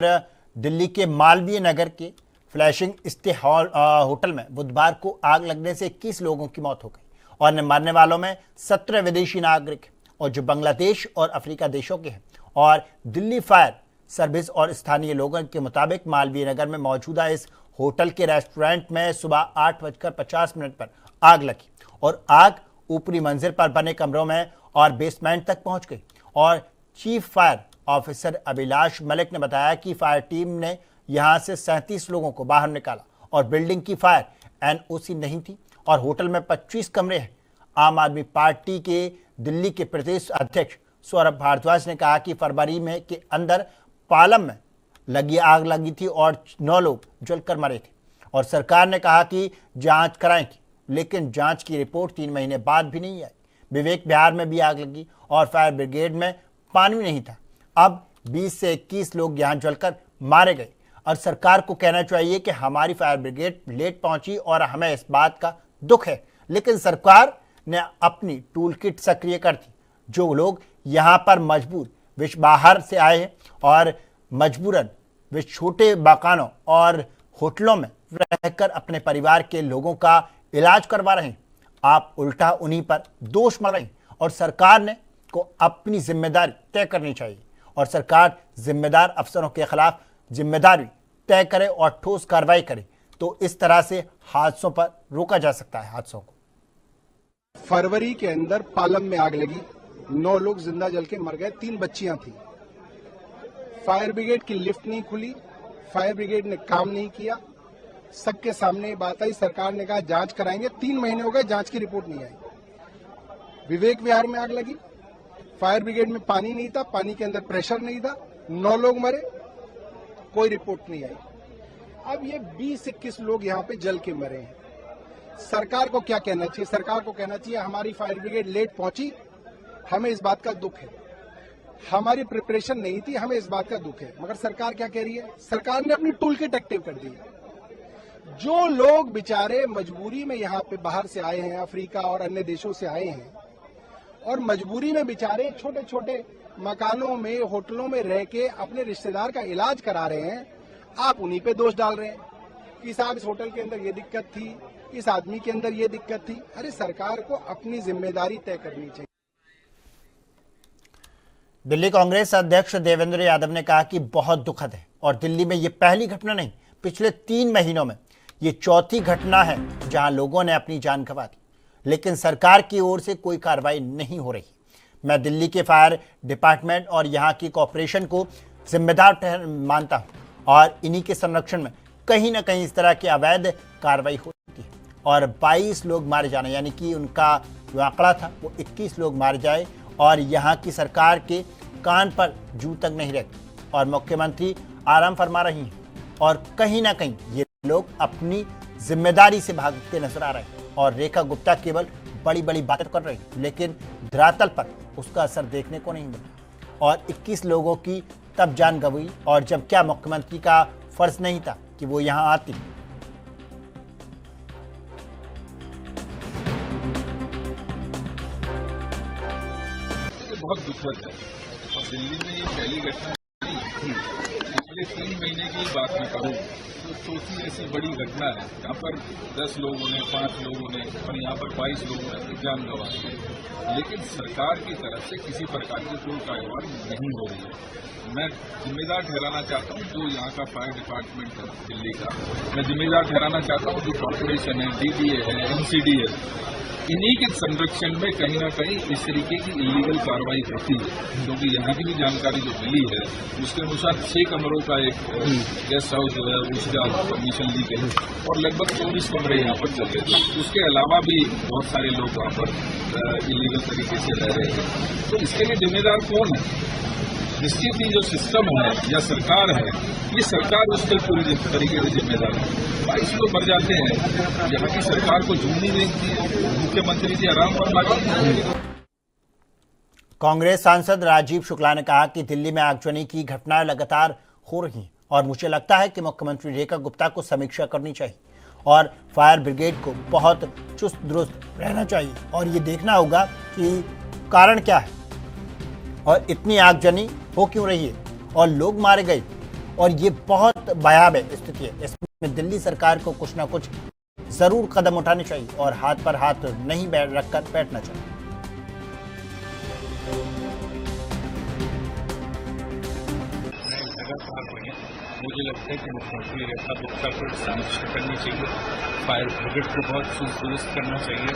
दिल्ली के मालवीय नगर के flashing stay hotel में बुधवार को आग लगने से 21 लोगों की मौत हो गई और मरने वालों में 17 विदेशी नागरिक और जो बांग्लादेश और अफ्रीका देशों के हैं। और दिल्ली फायर सर्विस और स्थानीय लोगों के मुताबिक मालवीय नगर में मौजूदा इस होटल के रेस्टोरेंट में सुबह 8:50 पर आग लगी और आग ऊपरी मंजिल पर बने कमरों में और बेसमेंट तक पहुंच गई। और chief fire officer Abhilash Malik ने बताया कि फायर टीम ने यहां से 37 लोगों को बाहर निकाला और बिल्डिंग की फायर एनओसी नहीं थी और होटल में 25 कमरे हैं। आम आदमी पार्टी के दिल्ली के प्रदेश अध्यक्ष सौरभ भारद्वाज ने कहा कि फरवरी में के अंदर पालम में आग लगी थी और 9 लोग जलकर मरे थे और सरकार ने कहा कि जांच कराएंगी, लेकिन जांच की रिपोर्ट 3 महीने बाद भी नहीं आई। विवेक विहार में भी आग लगी और फायर ब्रिगेड में पानी नहीं था। अब 20 से 21 लोग यहां जलकर मारे गए और सरकार को कहना चाहिए कि हमारी फायर ब्रिगेड लेट पहुंची और हमें इस बात का दुख है, लेकिन सरकार ने अपनी टूल किट सक्रिय कर दी। जो लोग यहां पर मजबूर वे बाहर से आए हैं और मजबूरन वे छोटे मकानों और होटलों में रहकर अपने परिवार के लोगों का इलाज करवा रहे हैं। आप उल्टा उन्हीं पर दोष मर रहे हैं और सरकार ने को अपनी जिम्मेदारी तय करनी चाहिए और सरकार जिम्मेदार अफसरों के खिलाफ जिम्मेदारी तय करे और ठोस कार्रवाई करे, तो इस तरह से हादसों पर रोका जा सकता है। हादसों को फरवरी के अंदर पालम में आग लगी, 9 लोग जिंदा जल के मर गए, 3 बच्चियां थी। फायर ब्रिगेड की लिफ्ट नहीं खुली, फायर ब्रिगेड ने काम नहीं किया। सबके सामने बात आई, सरकार ने कहा जांच कराएंगे, 3 महीने हो गए, जांच की रिपोर्ट नहीं आई। विवेक विहार में आग लगी, फायर ब्रिगेड में पानी नहीं था, पानी के अंदर प्रेशर नहीं था, 9 लोग मरे, कोई रिपोर्ट नहीं आई। अब ये 20-21 लोग यहाँ पे जल के मरे हैं। सरकार को क्या कहना चाहिए? सरकार को कहना चाहिए हमारी फायर ब्रिगेड लेट पहुंची, हमें इस बात का दुख है, हमारी प्रिपरेशन नहीं थी, हमें इस बात का दुख है। मगर सरकार क्या कह रही है? सरकार ने अपनी टूल किट एक्टिव कर दी है। जो लोग बेचारे मजबूरी में यहाँ पे बाहर से आए हैं, अफ्रीका और अन्य देशों से आए हैं और मजबूरी में बेचारे छोटे छोटे मकानों में, होटलों में रह के अपने रिश्तेदार का इलाज करा रहे हैं, आप उन्हीं पे दोष डाल रहे हैं कि साहब इस होटल के अंदर ये दिक्कत थी, इस आदमी के अंदर ये दिक्कत थी। अरे सरकार को अपनी जिम्मेदारी तय करनी चाहिए। दिल्ली कांग्रेस अध्यक्ष देवेंद्र यादव ने कहा कि बहुत दुखद है और दिल्ली में ये पहली घटना नहीं, पिछले 3 महीनों में ये चौथी घटना है जहां लोगों ने अपनी जान गंवा दी, लेकिन सरकार की ओर से कोई कार्रवाई नहीं हो रही। मैं दिल्ली के फायर डिपार्टमेंट और यहां की कॉरपोरेशन को जिम्मेदार मानता हूं और इन्हीं के संरक्षण में कहीं ना कहीं इस तरह की अवैध कार्रवाई होती है और 22 लोग मारे जाने, यानी कि उनका जो आंकड़ा था वो 21 लोग मारे जाए और यहाँ की सरकार के कान पर जू तक नहीं रहती और मुख्यमंत्री आराम फरमा रही हैं और कहीं ना कहीं ये लोग अपनी जिम्मेदारी से भागते नजर आ रहे हैं और रेखा गुप्ता केवल बड़ी बड़ी बातें कर रही हैं, लेकिन धरातल पर उसका असर देखने को नहीं मिला और 21 लोगों की तब जान गंवाई और जब क्या मुख्यमंत्री का फर्ज नहीं था कि वो यहाँ आती। बहुत दुखद है और दिल्ली में ये पहली घटना नहीं, पिछले 3 महीने की बात मैं करूँ तो चौथी ऐसी बड़ी घटना है जहाँ पर 10 लोगों ने, 5 लोगों ने और यहाँ पर 22 लोगों ने जान गंवा दी, लेकिन सरकार की तरफ से किसी प्रकार की कोई कार्रवाई नहीं हो रही है। मैं जिम्मेदार ठहराना चाहता हूँ जो यहाँ का फायर डिपार्टमेंट है दिल्ली का, मैं जिम्मेदार ठहराना चाहता हूँ जो कॉर्पोरेशन है, डीडीए है, एमसीडी है, इन्हीं के संरक्षण में कहीं ना कहीं इस तरीके की इलीगल कार्रवाई होती है। क्योंकि यहाँ की भी जानकारी जो मिली है उसके अनुसार 6 कमरों का एक गेस्ट हाउस जो है उसका परमिशन ली गई और लगभग 24 कमरे यहाँ पर चल रहे थे। उसके अलावा भी बहुत सारे लोग वहाँ पर इलीगल तरीके से रह रहे हैं। तो इसके लिए जिम्मेदार कौन है? इसके भी जो सिस्टम है या सरकार है, ये सरकार उसके पूरी तरीके से जिम्मेदार है। 22 लोग मर जाते हैं, यहाँ की सरकार को झूमनी देखती है, मुख्यमंत्री जी आराम फरमाते हैं। कांग्रेस सांसद राजीव शुक्ला ने कहा कि दिल्ली में आगजनी की घटनाएं लगातार हो रही हैं और मुझे लगता है कि मुख्यमंत्री रेखा गुप्ता को समीक्षा करनी चाहिए और फायर ब्रिगेड को बहुत चुस्त दुरुस्त रहना चाहिए और ये देखना होगा कि कारण क्या है और इतनी आगजनी हो क्यों रही है और लोग मारे गए और ये बहुत भयावह स्थिति है। इसमें दिल्ली सरकार को कुछ ना कुछ जरूर कदम उठाने चाहिए और हाथ पर हाथ नहीं रखकर बैठना चाहिए। मुझे लगता है कि मुख्यमंत्री रेखा गुप्ता को समीक्षा करनी चाहिए, फायर ब्रिगेड को बहुत दुरुस्त करना चाहिए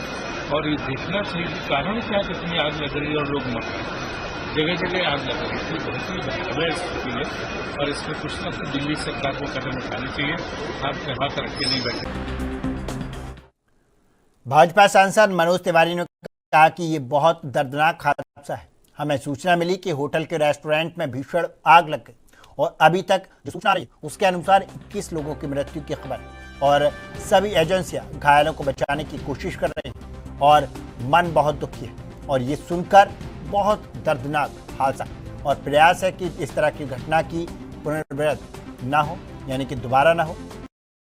और ये देखना चाहिए कि कारण क्या कितनी आग लग रही है और लोग मर रहे हैं। जगह जगह आग लग रही थी, बहुत ही भयावह स्थिति है और इसमें कुछ ना कुछ दिल्ली सरकार को कदम उठाने चाहिए। हाथ में हाथ रख के नहीं बैठे। भाजपा सांसद मनोज तिवारी ने कहा कि ये बहुत दर्दनाक हादसा है। हमें सूचना मिली कि होटल के रेस्टोरेंट में भीषण आग लग गई और अभी तक जो सूचना रही उसके अनुसार 21 लोगों की मृत्यु की खबर है और सभी एजेंसियां घायलों को बचाने की कोशिश कर रही हैं और मन बहुत दुखी है और ये सुनकर बहुत दर्दनाक हादसा और प्रयास है कि इस तरह की घटना की पुनरावृत्ति ना हो, यानी कि दोबारा ना हो।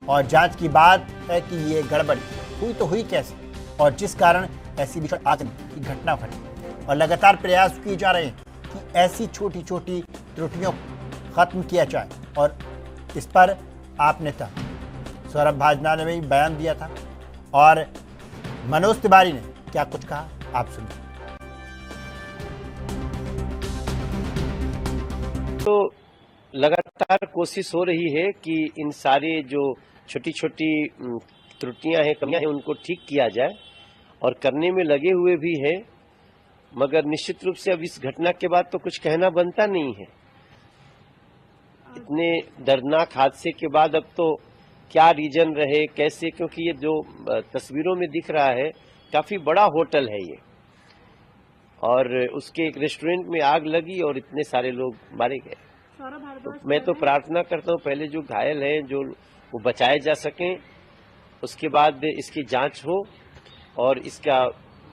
और जांच की बात है कि ये गड़बड़ी हुई तो हुई कैसे और जिस कारण ऐसी भीषण आग की घटना घटी और लगातार प्रयास किए जा रहे हैं कि ऐसी छोटी छोटी त्रुटियों खत्म किया जाए और इस पर आप नेता सौरभ भाजना ने भी बयान दिया था और मनोज तिवारी ने क्या कुछ कहा, आप सुनिए। तो लगातार कोशिश हो रही है कि इन सारे जो छोटी छोटी त्रुटियां हैं, कमियां हैं, उनको ठीक किया जाए और करने में लगे हुए भी हैं, मगर निश्चित रूप से अब इस घटना के बाद तो कुछ कहना बनता नहीं है। इतने दर्दनाक हादसे के बाद अब तो क्या रीजन रहे कैसे, क्योंकि ये जो तस्वीरों में दिख रहा है काफी बड़ा होटल है ये और उसके एक रेस्टोरेंट में आग लगी और इतने सारे लोग मारे गए। तो मैं तो प्रार्थना करता हूँ पहले जो घायल हैं जो वो बचाए जा सकें, उसके बाद इसकी जांच हो और इसका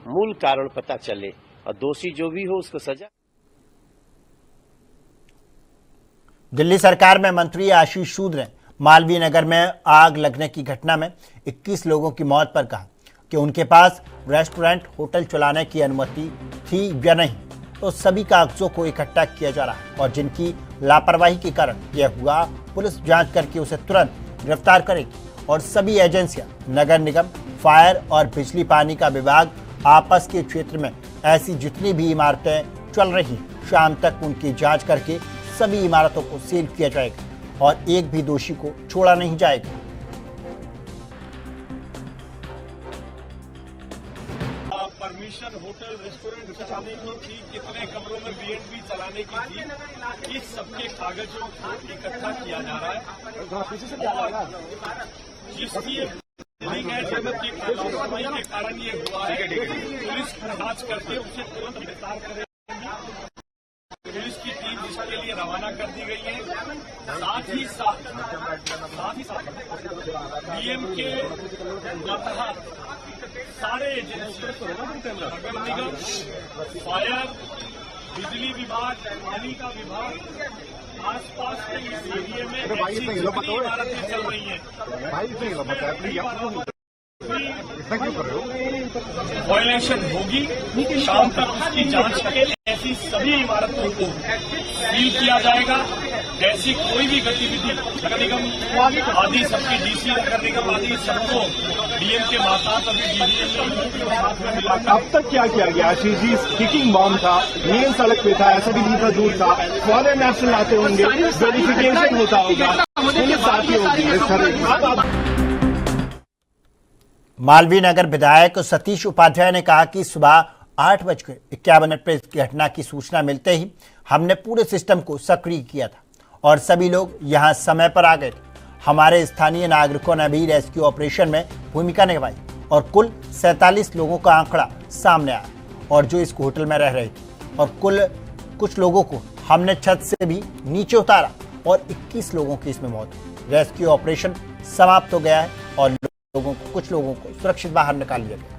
मूल कारण पता चले और दोषी जो भी हो उसको सजा। दिल्ली सरकार में मंत्री आशीष सूद ने मालवीय नगर में आग लगने की घटना में 21 लोगों की मौत पर कहा कि उनके पास रेस्टोरेंट होटल चलाने की अनुमति थी या नहीं, तो सभी कागजों को इकट्ठा किया जा रहा है और जिनकी लापरवाही के कारण यह हुआ पुलिस जांच करके उसे तुरंत गिरफ्तार करेगी और सभी एजेंसियां, नगर निगम, फायर और बिजली पानी का विभाग आपस के क्षेत्र में ऐसी जितनी भी इमारतें चल रही हैं, शाम तक उनकी जांच करके सभी इमारतों को सील किया जाएगा और एक भी दोषी को छोड़ा नहीं जाएगा। परमिशन होटल रेस्टोरेंट चलाने की थी, कितने कमरों में B&B चलाने की थी, इस सबके कागजों को इकट्ठा किया जा रहा है। जिसकी लिंक है लापरवाही के कारण ये हुआ है, पुलिस जांच करके उसे तुरंत गिरफ्तार करेगी। पुलिस की टीम इसके लिए रवाना कर दी गई है। साथ ही साथ डीएम के मातहत सारे नगर निगम, फायर, बिजली विभाग, पानी का विभाग, आसपास के इस एरिया में ऐसी जितनी इमारतें चल रही हैं, वायलेशन होगी, शाम तक उसकी जांच करके ऐसी सभी इमारतों को सील किया जाएगा। जैसी कोई भी गतिविधि नगर निगम आदि सबकी डीसी नगर निगम आदि सबको डीएम के माता अब तक क्या किया गया? आशीष जी, स्टिकिंग बॉम्ब था, मेन सड़क पे था, ऐसा भी नहीं था, दूर था, फॉरेन नेशनल आते होंगे, वेरिफिकेशन होता होगा, पुलिस आती होगी इस तरह। मालवीय नगर विधायक सतीश उपाध्याय ने कहा कि सुबह 8:51 पर इस घटना की सूचना मिलते ही हमने पूरे सिस्टम को सक्रिय किया था और सभी लोग यहां समय पर आ गए थे। हमारे स्थानीय नागरिकों ने भी रेस्क्यू ऑपरेशन में भूमिका निभाई और कुल 47 लोगों का आंकड़ा सामने आया और जो इस होटल में रह रहे थे और कुल कुछ लोगों को हमने छत से भी नीचे उतारा और 21 लोगों की इसमें मौत हुई। रेस्क्यू ऑपरेशन समाप्त हो गया है और कुछ लोगों को सुरक्षित बाहर निकाल लिया गया।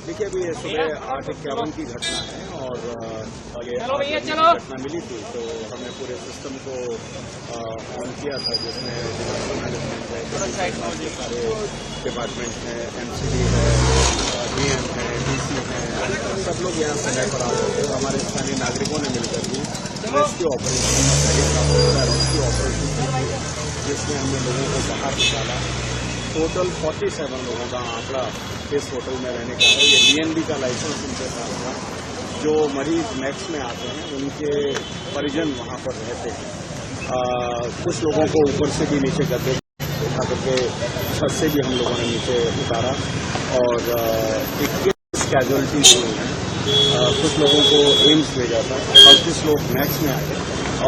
देखिए, अभी सुबह 8:51 की घटना है और ये घटना मिली थी तो हमने पूरे सिस्टम को ऑन किया था, जिसमें सारे डिपार्टमेंट है, MCD है, डीएम है, डीसी है, सब लोग यहाँ समय पर आ रहे थे। हमारे स्थानीय नागरिकों ने मिलकर भी रेस्क्यू ऑपरेशन जिसमें हमने लोगों को बाहर निकाला। टोटल 47 लोगों का आंकड़ा इस होटल में रहने का है। ये डीएनबी का लाइसेंस उनके साथ था। जो मरीज नेक्स्ट में आते हैं उनके परिजन वहाँ पर रहते हैं। कुछ लोगों को ऊपर से भी नीचे गड्ढे उठा करके छत से भी हम लोगों ने नीचे उतारा और 21 कैजुअलिटीज हुई हैं। कुछ लोगों को एम्स भेजा था और कुछ लोग नेक्स्ट में आए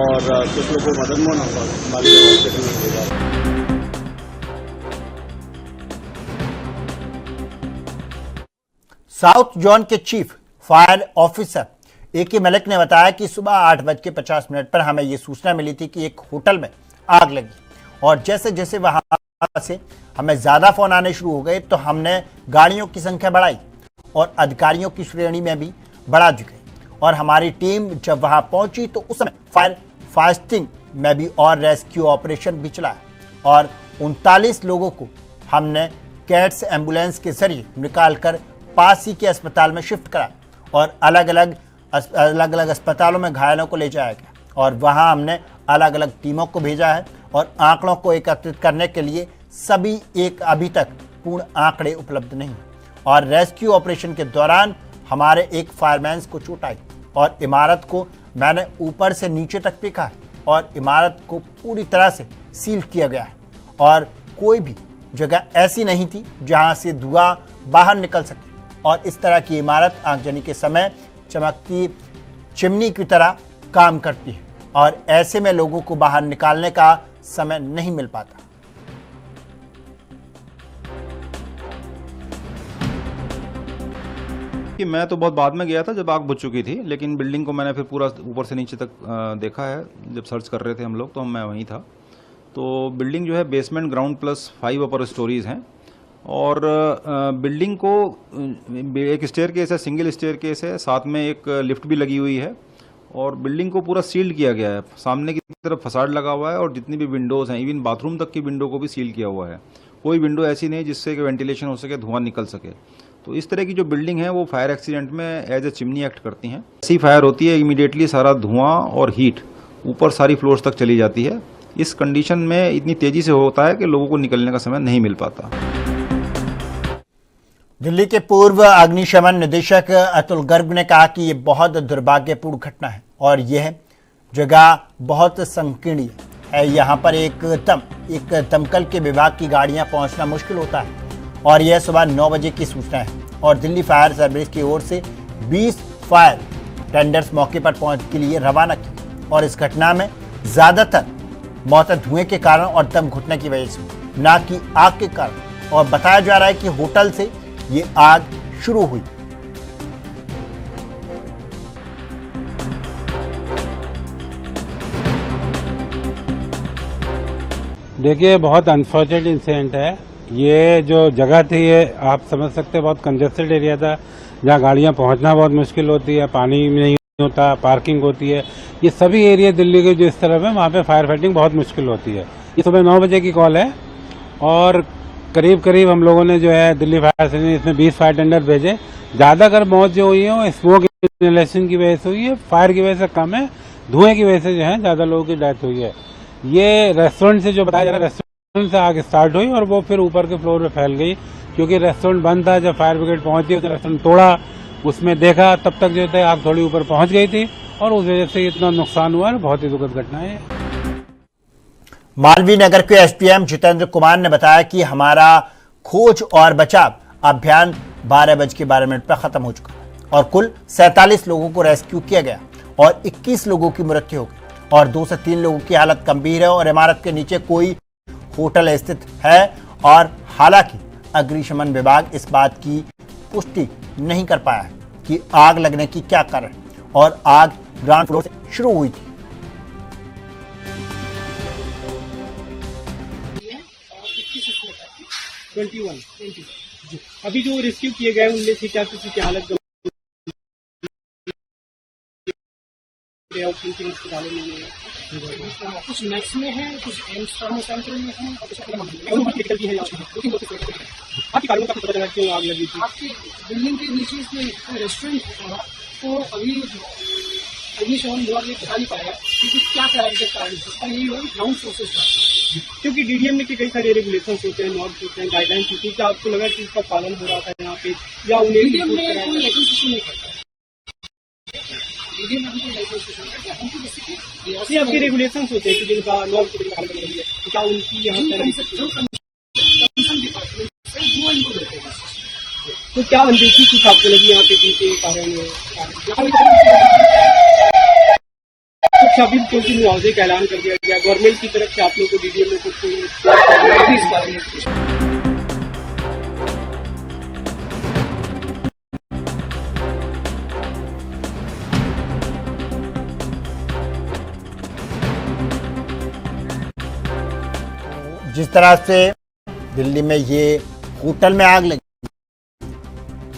और कुछ लोगों को मदन मोहन हॉस्पिटल में भेजा था। साउथ जोन के chief fire officer A K. Malik ने बताया कि सुबह 8:50 पर हमें ये सूचना मिली थी कि एक होटल में आग लगी और जैसे जैसे वहां से हमें ज्यादा फोन आने शुरू हो गए तो हमने गाड़ियों की संख्या बढ़ाई और अधिकारियों की श्रेणी में भी बढ़ा दी गई और हमारी टीम जब वहां पहुंची तो उस समय फायर फास्टिंग में भी और रेस्क्यू ऑपरेशन भी चलाया और 39 लोगों को हमने कैट्स एम्बुलेंस के जरिए निकालकर पास ही के अस्पताल में शिफ्ट करा और अलग अलग अस्पतालों में घायलों को ले जाया गया और वहां हमने अलग अलग टीमों को भेजा है और आंकड़ों को एकत्रित करने के लिए सभी एक अभी तक पूर्ण आंकड़े उपलब्ध नहीं और रेस्क्यू ऑपरेशन के दौरान हमारे एक फायरमैन को चोट आई और इमारत को मैंने ऊपर से नीचे तक देखा है और इमारत को पूरी तरह से सील किया गया है और कोई भी जगह ऐसी नहीं थी जहां से धुआं बाहर निकल सके और इस तरह की इमारत आगजनी के समय चमकती चिमनी की तरह काम करती है और ऐसे में लोगों को बाहर निकालने का समय नहीं मिल पाता। कि मैं तो बहुत बाद में गया था जब आग बुझ चुकी थी, लेकिन बिल्डिंग को मैंने फिर पूरा ऊपर से नीचे तक देखा है। जब सर्च कर रहे थे हम लोग तो मैं वहीं था। तो बिल्डिंग जो है बेसमेंट ग्राउंड प्लस 5 अपर स्टोरीज हैं और बिल्डिंग को एक स्टेयर केस है, सिंगल स्टेयर केस है, साथ में एक लिफ्ट भी लगी हुई है और बिल्डिंग को पूरा सील्ड किया गया है। सामने की तरफ फसाड लगा हुआ है और जितनी भी विंडोज़ हैं, इवन बाथरूम तक की विंडो को भी सील किया हुआ है। कोई विंडो ऐसी नहीं जिससे कि वेंटिलेशन हो सके, धुआं निकल सके। तो इस तरह की जो बिल्डिंग है वो फायर एक्सीडेंट में एज ए चिमनी एक्ट करती हैं। ऐसी फायर होती है इमीडिएटली सारा धुआं और हीट ऊपर सारी फ्लोर्स तक चली जाती है। इस कंडीशन में इतनी तेजी से होता है कि लोगों को निकलने का समय नहीं मिल पाता। दिल्ली के पूर्व अग्निशमन निदेशक अतुल गर्ग ने कहा कि यह बहुत दुर्भाग्यपूर्ण घटना है और यह जगह बहुत संकीर्ण है। यहाँ पर एक दमकल के विभाग की गाड़ियां पहुंचना मुश्किल होता है और यह सुबह 9 बजे की सूचना है और दिल्ली फायर सर्विस की ओर से 20 फायर टेंडर्स मौके पर पहुंच के लिए रवाना किए और इस घटना में ज्यादातर मौतें धुएं के कारण और दम घुटने की वजह से, न कि आग के कारण। और बताया जा रहा है कि होटल से ये आग शुरू हुई। देखिए, बहुत अनफॉर्चुनेट इंसिडेंट है। ये जो जगह थी ये आप समझ सकते हैं बहुत कंजेस्टेड एरिया था जहाँ गाड़ियाँ पहुँचना बहुत मुश्किल होती है, पानी नहीं होता, पार्किंग होती है। ये सभी एरिया दिल्ली के जो इस तरफ है वहाँ पे फायर फाइटिंग बहुत मुश्किल होती है। ये सुबह 9 बजे की कॉल है और करीब हम लोगों ने जो है दिल्ली फायर स्टेशन इसमें 20 फायर टेंडर भेजे। ज़्यादातर मौत जो हुई है वो स्मोक इनहेलेशन की वजह से हुई है, फायर की वजह से कम है, धुएं की वजह से जो है ज़्यादा लोगों की डेथ हुई है। ये रेस्टोरेंट से जो बताया जा रहा है, रेस्टोरेंट से आग स्टार्ट हुई और वो फिर ऊपर के फ्लोर पे फैल गई क्योंकि रेस्टोरेंट बंद था। जब फायर ब्रिगेड पहुंची तो रेस्टोरेंट तोड़ा, उसमें देखा तब तक जो है आग थोड़ी ऊपर पहुंच गई थी और उस वजह से इतना नुकसान हुआ है। बहुत ही दुखद घटना है। मालवीय नगर के एसपीएम जितेंद्र कुमार ने बताया कि हमारा खोज और बचाव अभियान 12:12 पर खत्म हो चुका और कुल 47 लोगों को रेस्क्यू किया गया और 21 लोगों की मृत्यु हो गई और 2 से 3 लोगों की हालत गंभीर है और इमारत के नीचे कोई होटल स्थित है और हालांकि अग्निशमन विभाग इस बात की पुष्टि नहीं कर पाया है कि आग लगने की क्या कारण और आग ग्राउंड फ्लोर से शुरू हुई थी। अभी जो रेस्क्यू किए गए उनमें से क्या किसी की हालत किन अस्पतालों में कुछ मैक्स में है, कुछ एम्स सेंटर में है और कुछ मेडिकल भी है। आपकी कारणों का पता चला क्यों आग लगी थी? आपकी बिल्डिंग के नीचे इसमें रेस्टोरेंट था, तो अभी अग्निशमन विभाग ने बता नहीं पाया क्योंकि क्या कारण है। यही हो ग्राउंड सोर्सेज था, क्योंकि डीडीएम में कई सारे रेगुलेशन होते हैं, नॉर्म्स होते हैं, गाइडलाइंस होती है। क्या आपको लगा कि इसका पालन हो रहा था यहाँ पे, या डीडीएम में कोई लाइसेंस नहीं करता? ये आपके रेगुलेशन होते हैं कि जिनका नॉर्म को पालन कर रही है, क्या उनकी यहाँ पर तो क्या अनदेखी कुछ आपको लगी यहाँ पे जिनके कारण कुछ अभी क्योंकि मुआवजे का ऐलान कर दिया गया गवर्नमेंट की तरफ से, आप लोग को डीडीएम में कुछ इस बारे में? जिस तरह से दिल्ली में ये होटल में आग लगी,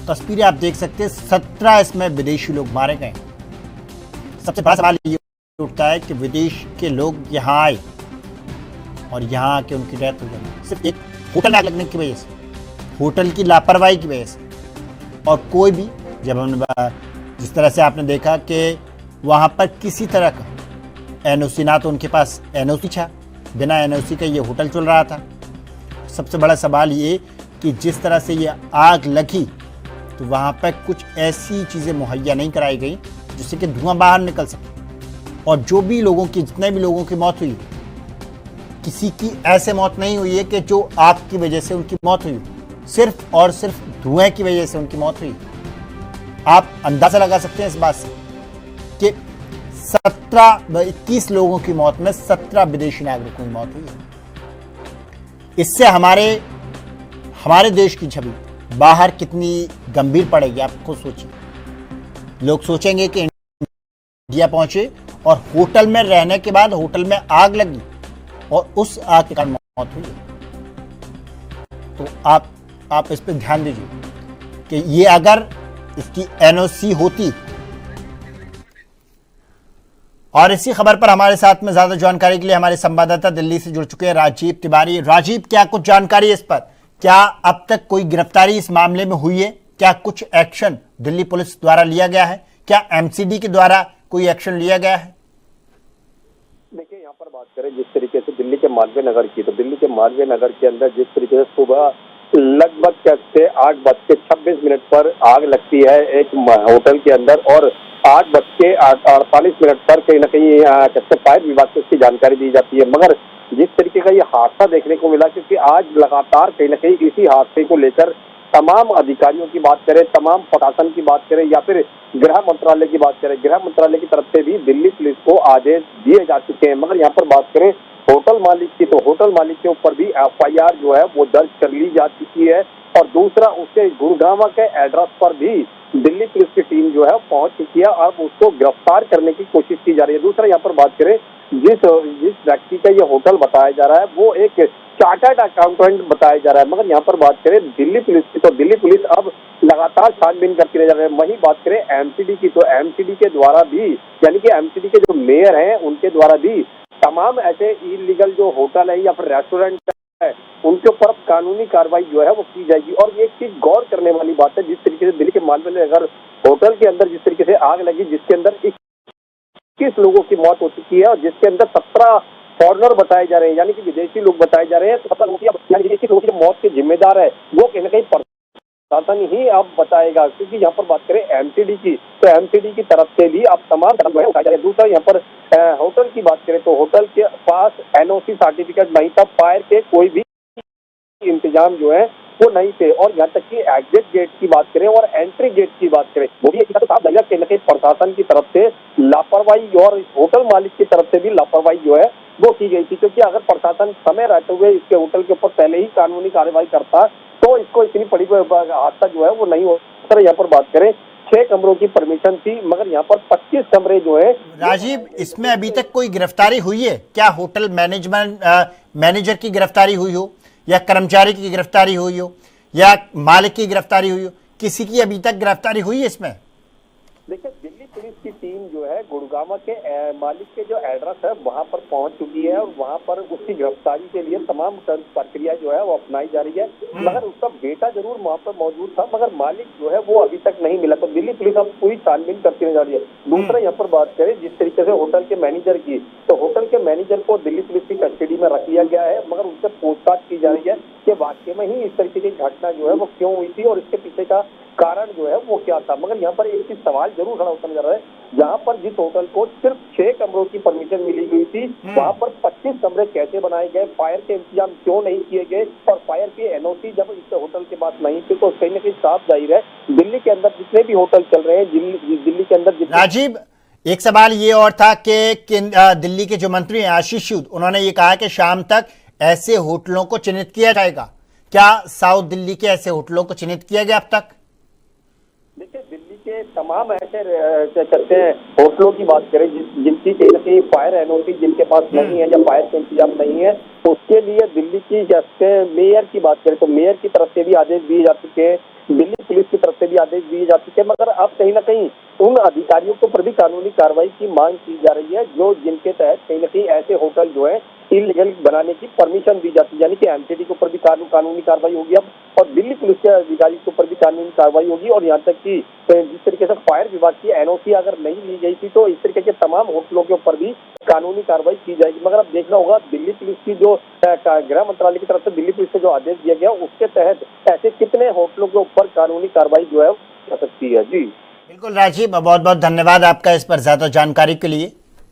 तस्वीरें आप देख सकते हैं, 17 इसमें विदेशी लोग मारे गए। सबसे बड़ा सवाल ये उठता है कि विदेश के लोग यहाँ आए और यहाँ आके उनकी डेथ हो गई सिर्फ एक होटल में आग लगने की वजह से, होटल की लापरवाही की वजह से। और कोई भी, जब हमने जिस तरह से आपने देखा कि वहाँ पर किसी तरह का एनओसी, ना तो उनके पास एनओसी था, बिना एनओसी का ये होटल चल रहा था। सबसे बड़ा सवाल ये कि जिस तरह से ये आग लगी तो वहाँ पर कुछ ऐसी चीज़ें मुहैया नहीं कराई गई जिससे कि धुआं बाहर निकल सके। और जो भी लोगों की, जितने भी लोगों की मौत हुई, किसी की ऐसे मौत नहीं हुई है कि जो आग की वजह से उनकी मौत हुई, सिर्फ और सिर्फ धुएं की वजह से उनकी मौत हुई। आप अंदाजा लगा सकते हैं इस बात से कि 21 लोगों की मौत में 17 विदेशी नागरिकों की मौत हुई है। इससे हमारे देश की छवि बाहर कितनी गंभीर पड़ेगी, आप खुद सोचिए। लोग सोचेंगे कि इंडिया पहुंचे और होटल में रहने के बाद होटल में आग लगी और उस आग के कारण मौत हुई है। तो आप इस पर ध्यान दीजिए कि ये अगर इसकी एनओसी होती। और इसी खबर पर हमारे साथ में ज्यादा जानकारी के लिए हमारे संवाददाता दिल्ली से जुड़ चुके हैं राजीव तिवारी। राजीव, क्या कुछ जानकारी है इस पर? क्या अब तक कोई गिरफ्तारी इस मामले में हुई है? क्या कुछ एक्शन दिल्ली पुलिस द्वारा लिया गया है? क्या एमसीडी के द्वारा कोई एक्शन लिया गया है? देखिए, यहाँ पर बात करें जिस तरीके से दिल्ली के मालवीय नगर की, तो दिल्ली के मालवीय नगर के अंदर जिस तरीके से सुबह लगभग 8:26 पर आग लगती है एक होटल के अंदर, और 8:48 पर कहीं ना कहीं फायर विभाग से इसकी जानकारी दी जाती है। मगर जिस तरीके का ये हादसा देखने को मिला, क्योंकि आज लगातार कहीं ना कहीं इसी हादसे को लेकर तमाम अधिकारियों की बात करें, तमाम प्रशासन की बात करें, या फिर गृह मंत्रालय की बात करें, गृह मंत्रालय की तरफ से भी दिल्ली पुलिस को आदेश दिए जा चुके हैं। मगर यहाँ पर बात करें होटल मालिक की, तो होटल मालिक के ऊपर भी एफआईआर जो है वो दर्ज कर ली जा चुकी है। और दूसरा, उसके गुड़गांव के एड्रेस पर भी दिल्ली पुलिस की टीम जो है पहुंच चुकी है, अब उसको गिरफ्तार करने की कोशिश की जा रही है। दूसरा, यहाँ पर बात करें जिस व्यक्ति का ये होटल बताया जा रहा है वो एक चार्टर्ड अकाउंटेंट बताया जा रहा है। मगर यहाँ पर बात करें दिल्ली पुलिस की, तो दिल्ली पुलिस अब लगातार छानबीन करती नजर आ रही है। वहीं बात करें एमसीडी की, तो एमसीडी के द्वारा भी, यानी कि एमसीडी के जो मेयर हैं उनके द्वारा भी तमाम ऐसे इलीगल जो होटल है या फिर रेस्टोरेंट है उनके ऊपर कानूनी कार्रवाई जो है वो की जाएगी। और एक चीज गौर करने वाली बात है, जिस तरीके से दिल्ली के मालवीय नगर होटल के अंदर जिस तरीके से आग लगी, जिसके अंदर 21 लोगों की मौत हो चुकी है और जिसके अंदर 17 फॉरनर बताए जा रहे हैं, यानी कि विदेशी लोग बताए जा रहे हैं। तो 17 लोगों की मौत के जिम्मेदार है वो कहीं ना कहीं प्रशासन ही अब बताएगा। क्योंकि यहाँ पर बात करें एमसीडी की, तो एमसीडी की तरफ से भी अब तमाम कदम उठाए जा रहे हैं। दूसरा, यहाँ पर होटल की बात करें तो होटल के पास एनओसी सर्टिफिकेट नहीं था, फायर के कोई भी इंतजाम जो है वो नहीं थे। और यहाँ तक कि एग्जिट गेट की बात करें और एंट्री गेट की बात करें, वो भी एक साफ लगेगा कहीं ना कहीं प्रशासन की तरफ से लापरवाही और होटल मालिक की तरफ से भी लापरवाही जो है वो की गई थी। क्योंकि अगर प्रशासन समय रहते हुए इसके होटल के ऊपर पहले ही कानूनी कार्रवाई करता तो इसको इतनी बड़ी हादसा जो है वो नहीं होता। यहाँ पर बात करें 6 कमरों की परमिशन थी, मगर यहाँ पर 25 कमरे जो है। राजीव, इसमें अभी तक कोई गिरफ्तारी हुई है क्या? होटल मैनेजर की गिरफ्तारी हुई हो, या कर्मचारी की गिरफ्तारी हुई हो, या मालिक की गिरफ्तारी हुई हो? किसी की अभी तक गिरफ्तारी हुई है इसमें? देखिए, दिल्ली पुलिस की टीम जो है गुड़गांव के मालिक के जो एड्रेस है वहां पर पहुंच चुकी है और वहां पर उसकी गिरफ्तारी के लिए तमाम प्रक्रिया जो है वो अपनाई जा रही है। मगर उसका बेटा जरूर वहां पर मौजूद था, मगर मालिक जो है वो अभी तक नहीं मिला। तो दिल्ली पुलिस अब पूरी छानबीन करती जा रही है। दूसरा यहाँ पर बात करें जिस तरीके से होटल के मैनेजर की, तो होटल के मैनेजर को दिल्ली पुलिस की कस्टडी में रख लिया गया है, मगर उनसे पूछताछ की जा रही है कि वाकई में ही इस तरीके की घटना जो है वो क्यों हुई थी और इसके पीछे का कारण जो है वो क्या था। मगर यहाँ पर एक चीज सवाल जरूर खड़ा होता नजर आ रहा है, जहाँ पर जिस होटल को सिर्फ 6 कमरों की परमिशन मिली गई थी, वहाँ पर 25 कमरे कैसे बनाए गए, फायर के इंतजाम क्यों नहीं किए गए, और फायर की एनओसी जब इस होटल के पास नहीं थी, तो कहीं न कहीं साफ जाहिर है दिल्ली के अंदर जितने भी होटल चल रहे हैं, दिल्ली के अंदर राजीव, एक सवाल ये और था कि दिल्ली के जो मंत्री हैं आशीष सूद, उन्होंने ये कहा कि शाम तक ऐसे होटलों को चिन्हित किया जाएगा। क्या साउथ दिल्ली के ऐसे होटलों को चिन्हित किया गया अब तक? देखिए, दिल्ली के तमाम ऐसे कहते हैं होटलों की बात करें जिनकी कहीं न कहीं फायर एनओसी जिनके पास नहीं है या फायर का इंतजाम नहीं है, तो उसके लिए दिल्ली की जैसे मेयर की बात करें तो मेयर की तरफ से भी आदेश दिए जा चुके हैं, दिल्ली पुलिस की तरफ से भी आदेश दिए जा चुके हैं। मगर अब कहीं ना कहीं उन अधिकारियों के ऊपर भी कानूनी कार्रवाई की मांग की जा रही है, जो जिनके तहत कहीं ना कहीं ऐसे होटल जो है इलीगल बनाने की परमिशन दी जाती है, यानी कि एमसीडी के ऊपर भी कानूनी कार्रवाई होगी अब, और दिल्ली पुलिस के अधिकारी के ऊपर भी कानूनी कार्रवाई होगी। और यहाँ तक कि जिस तरीके से फायर विभाग की एनओसी अगर नहीं ली गई थी, तो इस तरीके के तमाम होटलों के ऊपर भी कानूनी कार्रवाई की जाएगी। मगर अब देखना होगा दिल्ली पुलिस की जो गृह मंत्रालय की तरफ से दिल्ली पुलिस से जो आदेश दिया गया, उसके तहत ऐसे कितने होटलों के ऊपर कानूनी कार्रवाई जो है हो सकती है। जी बिल्कुल राजीव, बहुत बहुत धन्यवाद आपका इस पर ज्यादा जानकारी के लिए।